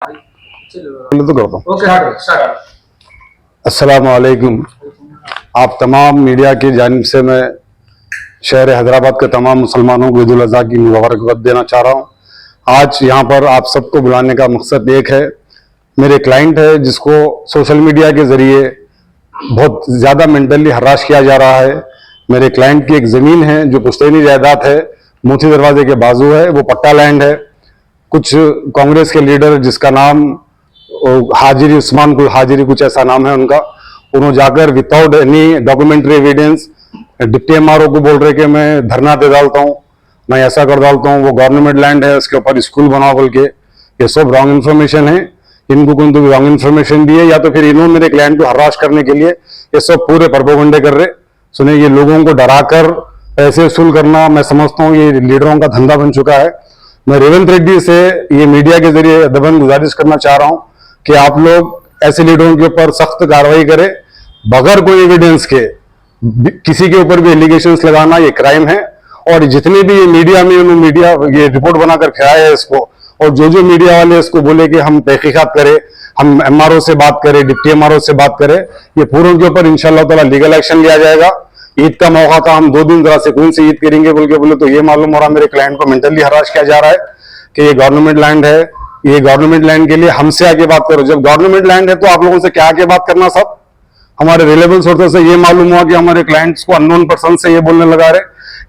तो करता हूँ। अस्सलाम वालेकुम। आप तमाम मीडिया की जानिब से मैं शहर हैदराबाद के तमाम मुसलमानों को ईद उल अज़हा की मुबारकबाद देना चाह रहा हूँ। आज यहाँ पर आप सबको बुलाने का मकसद एक है। मेरे क्लाइंट है जिसको सोशल मीडिया के ज़रिए बहुत ज़्यादा मेंटली हराश किया जा रहा है। मेरे क्लाइंट की एक ज़मीन है जो पुश्तैनी जायदाद है, मोती दरवाजे के बाजू है, वो पट्टा लैंड है। कुछ कांग्रेस के लीडर जिसका नाम हाजिरी, उस्मान कुल हाजिरी कुछ ऐसा नाम है उनका, उन्होंने जाकर without any documentary evidence deputy MRO को बोल रहे कि मैं धरना दे डालता हूँ, मैं ऐसा कर डालता हूँ, वो गवर्नमेंट लैंड है, उसके ऊपर स्कूल बनाओ बोल के। ये सब रॉन्ग इन्फॉर्मेशन है। इनको कोई तो रॉन्ग इन्फॉर्मेशन दी है या तो फिर इन्होंने मेरे क्लाइंट को हराश करने के लिए ये सब पूरे प्रोपेगेंडे कर रहे। सुने, ये लोगों को डराकर पैसे वसूल करना मैं समझता हूँ ये लीडरों का धंधा बन चुका है। मैं रेवंत रेड्डी से ये मीडिया के जरिए दबन गुजारिश करना चाह रहा हूँ कि आप लोग ऐसे लीडरों के ऊपर सख्त कार्रवाई करें। बगैर कोई एविडेंस के किसी के ऊपर भी एलिगेशंस लगाना ये क्राइम है। और जितने भी ये मीडिया में मीडिया ये रिपोर्ट बनाकर खिलाया है इसको, और जो मीडिया वाले इसको बोले कि हम तहकीकात करें, हम एमआरओ से बात करें, डिप्टी एमआरओ से बात करें, ये पूरों के ऊपर इंशाअल्लाह ताला लीगल एक्शन लिया जाएगा। ईद का मौका था, हम 2 दिन जरा सुकून से ईद करेंगे बोले तो ये मालूम हो रहा मेरे क्लाइंट को मेंटली हराश किया जा रहा है कि ये गवर्नमेंट लैंड है, ये गवर्नमेंट लैंड के लिए हमसे आगे बात करो। जब गवर्नमेंट लैंड है तो आप लोगों से क्या आगे बात करना? सब हमारे रिलेबल सोर्सेस से ये मालूम हुआ कि हमारे क्लाइंट्स को अननोन पर्सन से ये बोलने लगा रहे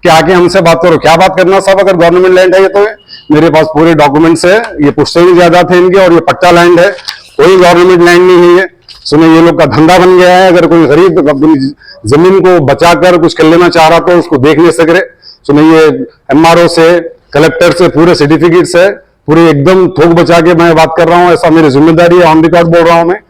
कि आगे हमसे बात करो। क्या बात करना साहब? अगर गवर्नमेंट लैंड है ये तो मेरे पास पूरे डॉक्यूमेंट्स है, ये पुश्तैनी जायदाद है इनके, और ये पट्टा लैंड है, कोई गवर्नमेंट लैंड नहीं है ये। सुने, ये लोग का धंधा बन गया है। अगर कोई गरीब अपनी जमीन को बचाकर कुछ कर लेना चाह रहा तो उसको देख नहीं सक रहे। सुने, ये एमआरओ से, कलेक्टर से पूरे सर्टिफिकेट से पूरे एकदम थोक बचा के मैं बात कर रहा हूँ। ऐसा मेरी जिम्मेदारी है, ऑन रिकॉर्ड बोल रहा हूँ मैं।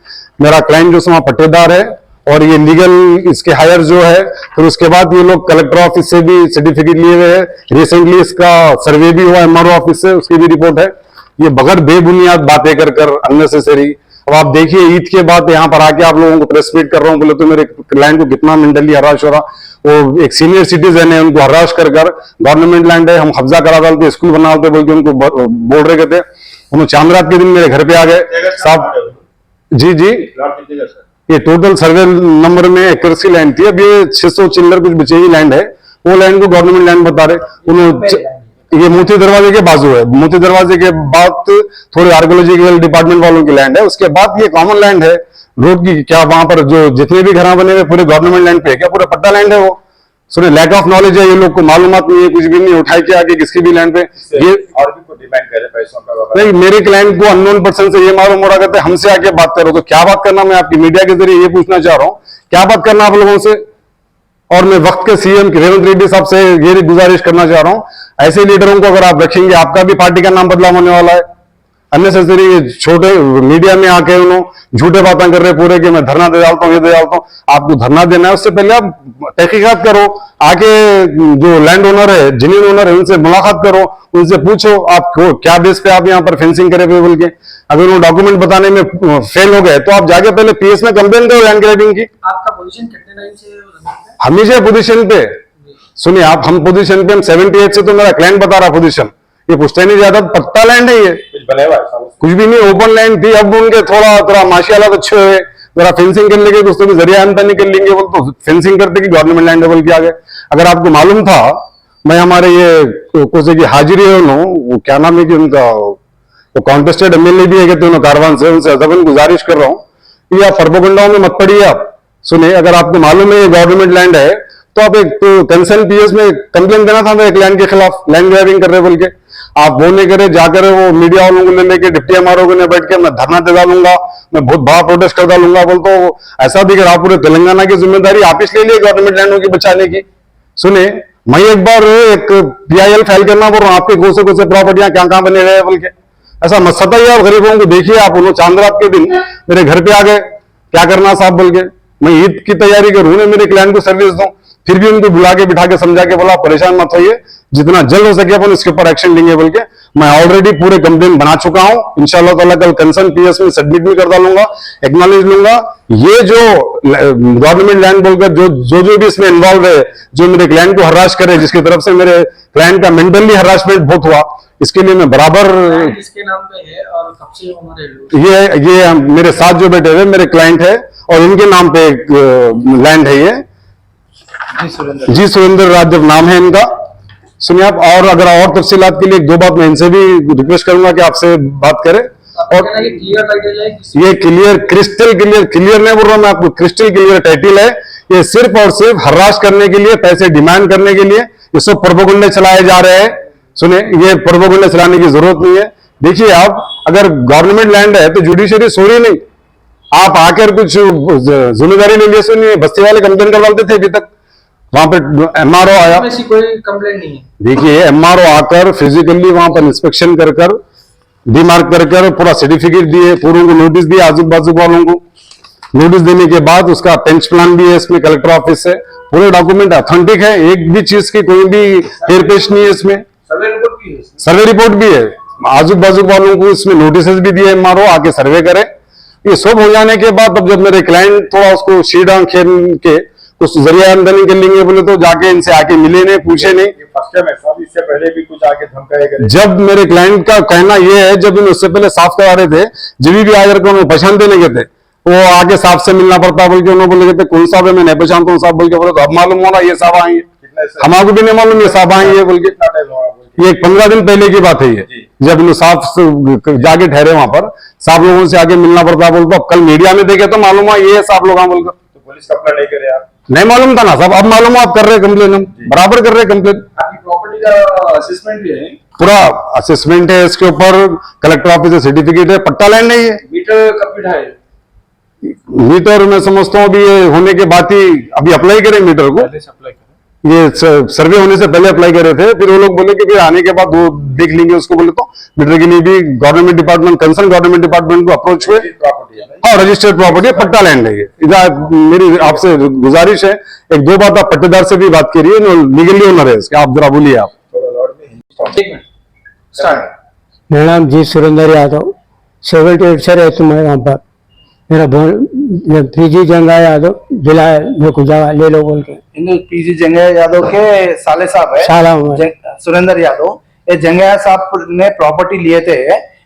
मेरा क्लाइंट जो वहां पट्टेदार है और ये लीगल इसके हायर जो है, फिर उसके बाद ये लोग कलेक्टर ऑफिस से भी सर्टिफिकेट लिए हुए हैं। रिसेंटली इसका सर्वे भी हुआ एमआरओ ऑफिस से, उसकी भी रिपोर्ट है। ये बगैर बेबुनियाद बातें कर अननेसेसरी। अब आप देखिए ईद के बाद यहाँ पर आके आप लोगों को प्रेस मीट कर रहा हूँ बोले तो मेरे क्लाइंट को कितना मेंटली हराश हो रहा। वो एक सीनियर सिटीजन है, उनको हराश कर गवर्नमेंट लैंड है, हम कब्जा करा डालते, स्कूल बना डालते बोल के उनको बोल रहे थे। उन्होंने चांद के दिन मेरे घर पे आ गए साहब। जी जी, ये टोटल सर्वे नंबर में एक्यूरेसी लैंड थी। अब ये 600 चिल्लर कुछ बचे ही लैंड है, वो लैंड को गवर्नमेंट लैंड बता रहे उन्होंने। ये मोती दरवाजे के बाजू है, मोती दरवाजे के बाद थोड़ी आर्कियोलॉजिकल डिपार्टमेंट वालों की लैंड है, उसके बाद ये कॉमन लैंड है रोड की। क्या वहां पर जो जितने भी घर बने हुए पूरे गवर्नमेंट लैंड पे है क्या? पूरा पट्टा लैंड है वो। सुने, लैक ऑफ नॉलेज है, ये लोग को मालूमात नहीं है, कुछ भी नहीं उठाई के आगे किसकी भी लैंड पे ये और भी को डिमांड करे पैसों का। नहीं, मेरे क्लाइंट को अननोन पर्सन से ये मालूम हो रहा कहते हमसे आके बात करो। तो क्या बात करना? मैं आपकी मीडिया के जरिए ये पूछना चाह रहा हूँ, क्या बात करना आप लोगों से? और मैं वक्त के सीएम रेवंत रेड्डी साहब से ये गुजारिश करना चाह रहा हूं, ऐसे लीडरों को अगर आप रखेंगे आपका भी पार्टी का नाम बदलाव होने वाला है। अननेसेसरी छोटे मीडिया में आके उन्होंने झूठे बातें कर रहे पूरे कि मैं धरना दे डालता हूँ, ये दे डालता हूँ। आपको धरना देना है उससे पहले आप तहकीकात करो, आके जो लैंड ओनर है, जमीन ओनर है, उनसे मुलाकात करो, उनसे पूछो आप क्या बेस पे आप यहाँ पर फेंसिंग करे हुए बोल के। अगर वो डॉक्यूमेंट बताने में फेल हो गए तो आप जाके पहले पीएस में कंप्लेन करो लैंड ग्रैबिंग की। आपका पोजीशन कितने टाइम से हमेशा पोजीशन पे? सुनिए आप, हम पोजीशन पे, हम 78 से, तो मेरा क्लाइंट बता रहा पोजीशन। ये पुश्तैनी जायदाद पट्टा लैंड है, ये कुछ भी नहीं, ओपन लैंड थी। अब उनके थोड़ा माशाल्लाह अच्छे हुए, जरा फेंसिंग कर लेंगे कुछ तो भी जरिया आमदनी कर लेंगे, बोल तो फेंसिंग करते कि गवर्नमेंट लैंड बोल के आ गए। अगर आपको मालूम था, मैं हमारे ये कोसे की हाजिरी है, वो क्या नाम है कि उनका, वो कॉन्टेस्टेड एमएलए भी है कहते हैं कारवान से, उनसे अदबन गुजारिश कर रहा हूँ ये आप प्रोपेगेंडा में मत पड़िए। आप सुने, अगर आपको मालूम है ये गवर्नमेंट लैंड है तो आप एक कंसर्न पीएस में कंप्लेन देना था मेरे क्लाइंट के खिलाफ, लैंड ग्रैबिंग कर रहे बोल के। आप वो नहीं करे, जाकर वो मीडिया वालों को ले लेके डिप्टी एमआरओ को बैठ के मैं धरना दे डालूंगा, मैं बहुत बड़ा प्रोटेस्ट कर डालूंगा बोल तो ऐसा दिख रहा। पूरे तेलंगाना की जिम्मेदारी आप इसलिए लिए गवर्नमेंट लैंडों की बचाने की। सुने, मैं एक बार एक पीआईएल फाइल करना बोल रहा हूँ, आपके कौन से प्रॉपर्टियां कहाँ बने रहे बोल के। ऐसा मत सताइए आप गरीबों को। देखिए आप, उन्होंने चांद रात के दिन मेरे घर पे आ गए, क्या करना साहब बोल के। मैं ईद की तैयारी करूं ना, मेरे क्लाइंट को सर्विस दूं, फिर भी उनको बुला के बिठा के समझा के बोला परेशान मत होइए, जितना जल्द हो सके अपन इसके ऊपर एक्शन लेंगे बोल के मैं ऑलरेडी पूरे कंप्लेन बना चुका हूं। इंशाल्लाह ताला कल कंसर्न पीएस में सबमिट भी कर डालूंगा, एक्नॉलेज लूंगा। ये जो गवर्नमेंट लैंड बोलकर जो भी इसमें इन्वॉल्व है, जो मेरे क्लाइंट को हरास करे, जिसकी तरफ से मेरे क्लाइंट का मेंटली हरासमेंट बहुत हुआ, इसके लिए मैं बराबर क्लाइंट किसके नाम पे है और कब से हमारे लोग ये मेरे साथ जो बैठे हुए मेरे क्लाइंट है और इनके नाम पे एक लैंड है, ये जी सुरेंद्र राजदेव नाम है इनका। सुनिए आप, और अगर और तफसीलात के लिए एक दो बात मैं इनसे भी रिक्वेस्ट करूंगा कि आपसे बात करें। और क्लियर लाइट जाए ये क्लियर, क्रिस्टल क्लियर नहीं बोल रहा मैं आपको, क्रिस्टल क्लियर टाइटल है। ये सिर्फ और सिर्फ हरास करने के लिए, पैसे डिमांड करने के लिए ये सब प्रोपेगेंडा चलाए जा रहे हैं। सुने, ये प्रोपेगेंडा चलाने की जरूरत नहीं है। देखिए आप, अगर गवर्नमेंट लैंड है तो जुडिशरी सो रही नहीं, आप आकर कुछ जिम्मेदारी ले लिया। सुनिए, बस्ती वाले कंप्लेन करवाते थे, अभी तक वहां पे एमआरओ आया, ऐसी कोई कंप्लेंट नहीं है। देखिए एमआरओ आकर फिजिकली वहां पर इंस्पेक्शन कर डीमार्क कर पूरा सर्टिफिकेट दिए, पूरे को नोटिस दिए, आजू बाजू वालों को नोटिस देने के बाद उसका पेंच प्लान भी है इसमें, कलेक्टर ऑफिस से पूरे डॉक्यूमेंट ऑथेंटिक है, एक भी चीज की कोई भी हेरपेश नहीं है इसमें। सर्वे रिपोर्ट भी है सर्वे रिपोर्ट भी है, आजू बाजू वालों को इसमें नोटिस भी दिए एमआरओ आके सर्वे करे। ये सब हो जाने के बाद अब जब मेरे क्लाइंट थोड़ा उसको शीडां खेल के कुछ जरिया आमदनी कर लेंगे बोले तो जाके इनसे आके मिले नहीं, पूछे नहीं। ये फर्स्ट टाइम है साहब, इससे पहले भी कुछ आके धमकाए करे। जब मेरे क्लाइंट का कहना ये है, जब इन उससे पहले साफ करा रहे थे, जब भी आकर के उन्हें पहचान देने के थे, वो आगे साहब से मिलना पड़ता बोल के उन्होंने बोले थे कौन साहब है, मैं नहीं पहचानता हूँ साहब बोल के बोले, तो अब मालूम होना ये साहब आएंगे, हमारे भी नहीं मालूम ये साहब आएंगे बोल के। कितना टाइम हुआ बोल के? ये 15 दिन पहले की बात है ये, जब इन साहब जाके ठहरे वहां पर, साहब लोगों से आगे मिलना पड़ता बोलते, अब कल मीडिया में देखे तो मालूम हुआ ये साहब लोग बोलकर, तो पुलिस कंप्लेंट नहीं करे आप? नहीं मालूम था ना साहब, अब मालूम आप कर रहे कंप्लेन, हम बराबर कर रहे कंप्लेन। आपकी प्रॉपर्टी का असेसमेंट भी है, पूरा असेसमेंट है इसके ऊपर, कलेक्टर ऑफिस से सर्टिफिकेट है, पट्टा लैंड नहीं है। मीटर कब बिठाए? मीटर मैं समझता हूँ अभी ये होने के बाद ही अभी अप्लाई करें मीटर को, अप्लाई करें। ये सर्वे होने से पहले अप्लाई करे थे, फिर वो लोग बोले कि फिर आने के बाद वो देख लेंगे उसको, बोले तो मीटर के लिए भी government department, concern government department को अप्रोच हुए। प्रॉपर्टी है ना? हाँ, रजिस्टर्ड प्रॉपर्टी है, पट्टा लैंड है ये। इधर मेरी आपसे गुजारिश है, एक दो बात आप पट्टेदार से भी बात करिए, लीगली ओनर है इसके, आप जरा बोलिए आप। थोड़ा लॉर्ड में ही। एक मिनट स्टार्ट। मेरा नाम जी सुरेंद्र यादव, 78 से रहता हूँ मैं यहाँ पर। मेरा पीजी जंगा यादव जिला है, मेरे को जगह ले लो बोल के। पीजी जंगैया यादव के साले साहब है, साला हूँ मैं। सुरेंद्र यादव। ये जंगैया साहब ने प्रॉपर्टी लिए थे,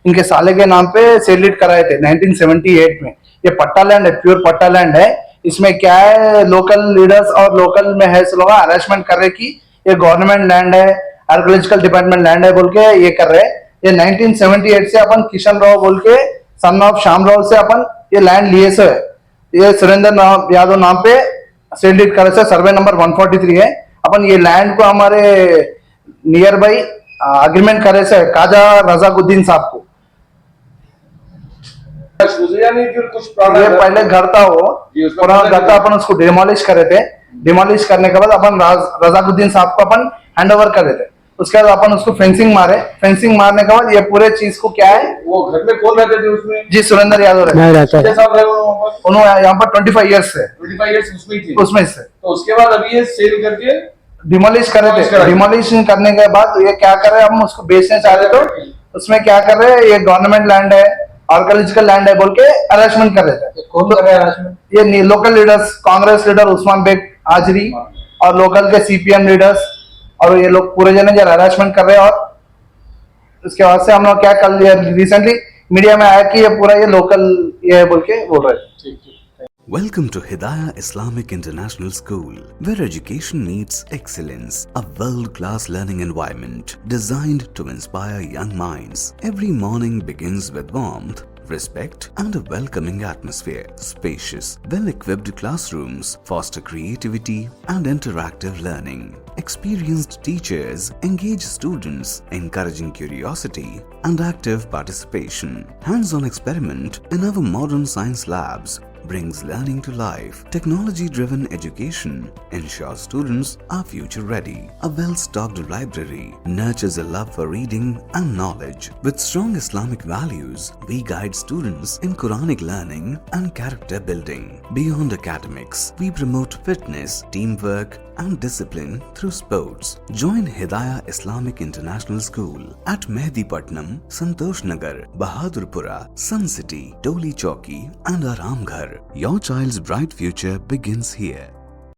इनके साले के नाम पे सेलिट कराए थे 1978 में। ये पट्टा लैंड है, प्योर पट्टा लैंड है। इसमें क्या है, लोकल लीडर्स और लोकल में है लोग अरेंजमेंट कर रहे कि ये गवर्नमेंट लैंड है, आर्कियोलॉजिकल डिपार्टमेंट लैंड है बोल के ये कर रहे। ये 1978 से अपन किशन राव बोल के सन ऑफ श्याम राव से अपन ये लैंड लिए से, ये सुरेंद्र यादव नाम पे सेलिट करे से, सर्वे नंबर 143 है। अपन ये लैंड को हमारे नियर बाई अग्रीमेंट करे से काजा रजाकुद्दीन साहब को। यानी फिर कुछ ये पहले घर था, वो पुराना घर था, अपन उसको डिमोलिश करे थे। डिमोलिश करने के बाद अपन रजाकुद्दीन साहब को अपन हैंड ओवर कर रहे थे। उसके बाद अपन उसको फेंसिंग मारे। फेंसिंग मारने के बाद ये पूरे चीज को क्या है, वो घर में कौन रहते थे उसमें? जी सुरेंद्र यादव रहते। मैं रहता कितने है साल रहे हो वहाँ पर? उन्होंने यहाँ पर 25 ईयर्स से 25 years उसमें ही थे। उसमें से तो उसके बाद अभी ये सेल करके डिमोलिश करे Demolish थे। करा। डिमोलिशन करने के बाद ये क्या कर रहे हैं, हम उसको बेचने चाह रहे तो उसमें क्या कर रहे हैं, ये गवर्नमेंट लैंड है, आर्कियोलॉजिकल लैंड है बोल के अरेंजमेंट कर रहे थे। कौन कर रहा है अरेंजमेंट? ये local leaders, Congress leader Usman Beg Hajri और लोकल के सीपीएम लीडर्स, और ये लोग पूरे जने जो अरेंजमेंट कर रहे हैं। और उसके बाद से हम लोग क्या कल रिसेंटली मीडिया में आया कि ये पूरा ये लोकल ये है बोल के बोल रहे हैं। Welcome to Hidayah Islamic International School, where education meets excellence, a world-class learning environment designed to inspire young minds. Every morning begins with warmth, respect and a welcoming atmosphere. Spacious, well-equipped classrooms foster creativity and interactive learning. Experienced teachers engage students, encouraging curiosity and active participation. Hands-on experiment in our modern science labs brings learning to life. Technology-driven education ensures students are future-ready. A well-stocked library nurtures a love for reading and knowledge. With strong Islamic values, we guide students in Quranic learning and character building. Beyond academics, we promote fitness, teamwork, and discipline through sports. Join Hidayah Islamic International School at Mehdipatnam, Santosh Nagar, Bahadurpura, Sun City, Toli Chowki and Aramghar. Your child's bright future begins here.